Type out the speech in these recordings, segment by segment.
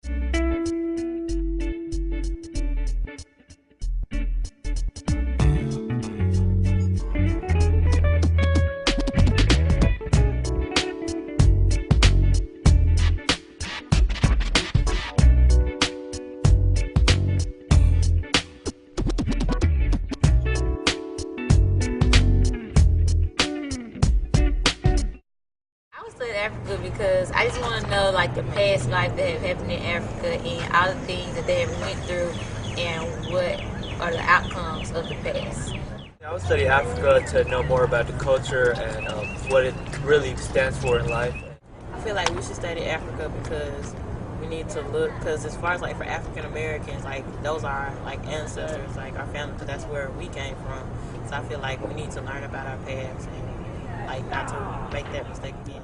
I would study Africa because I just want to know like the past life that have happened in Africa and all the things that they have went through and what are the outcomes of the past. I would study Africa to know more about the culture and what it really stands for in life. I feel like we should study Africa because we need to look, because as far as like for African Americans, like those are like ancestors, like our family, because that's where we came from. So I feel like we need to learn about our past and like not to make that mistake again.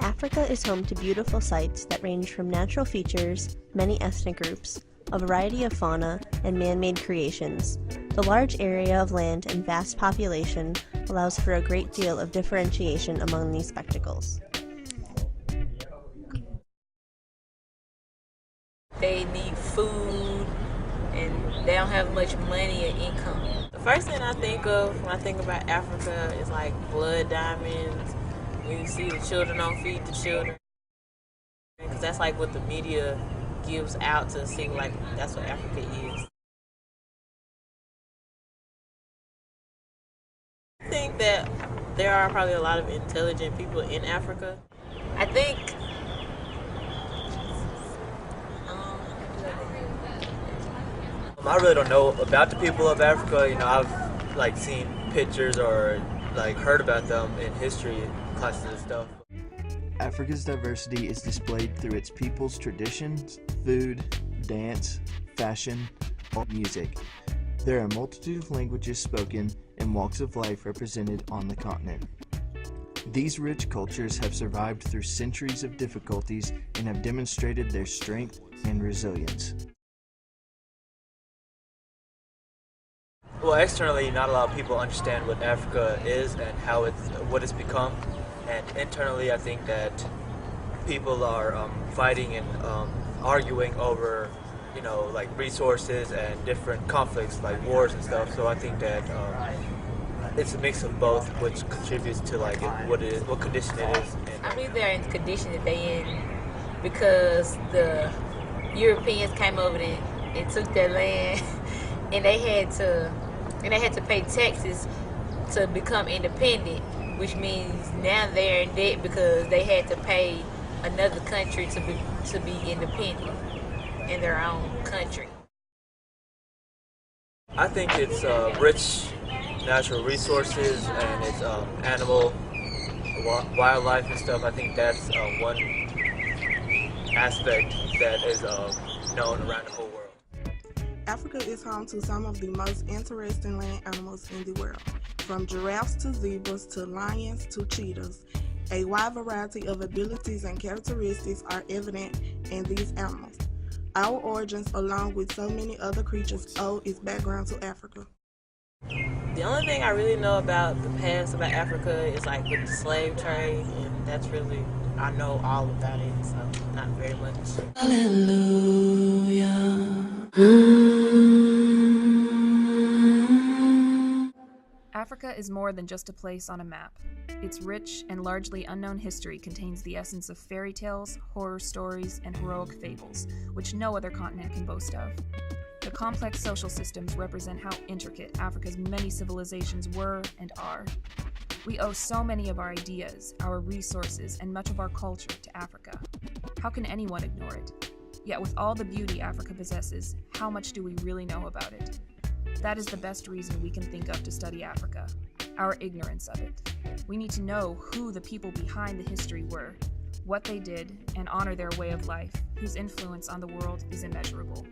Africa is home to beautiful sites that range from natural features, many ethnic groups, a variety of fauna, and man-made creations. The large area of land and vast population allows for a great deal of differentiation among these spectacles. They need food and they don't have much money or income. The first thing I think of when I think about Africa is like blood diamonds. When you see the children don't feed the children, because that's like what the media gives out to see, like that's what Africa is. I think that there are probably a lot of intelligent people in Africa. I think I really don't know about the people of Africa. You know, I've like seen pictures or like heard about them in history classes and stuff. Africa's diversity is displayed through its people's traditions, food, dance, fashion, and music. There are a multitude of languages spoken and walks of life represented on the continent. These rich cultures have survived through centuries of difficulties and have demonstrated their strength and resilience. Well, externally, not a lot of people understand what Africa is and what it's become. And internally, I think that people are fighting and arguing over, you know, like resources and different conflicts, like wars and stuff. So I think that it's a mix of both, which contributes to like what condition it is. I believe they're in the condition that they in because the Europeans came over and took their land, and they had to pay taxes to become independent, which means now they're in debt because they had to pay another country to be independent in their own country. I think it's rich natural resources and it's animal, wildlife and stuff. I think that's one aspect that is known around the whole world. Africa is home to some of the most interesting land animals in the world, from giraffes to zebras to lions to cheetahs. A wide variety of abilities and characteristics are evident in these animals. Our origins, along with so many other creatures, owe its background to Africa. The only thing I really know about the past about Africa is like with the slave trade, and that's really, I know all about it, so not very much. Hallelujah. Africa is more than just a place on a map. Its rich and largely unknown history contains the essence of fairy tales, horror stories, and heroic fables, which no other continent can boast of. The complex social systems represent how intricate Africa's many civilizations were and are. We owe so many of our ideas, our resources, and much of our culture to Africa. How can anyone ignore it? Yet with all the beauty Africa possesses, how much do we really know about it? That is the best reason we can think of to study Africa, our ignorance of it. We need to know who the people behind the history were, what they did, and honor their way of life, whose influence on the world is immeasurable.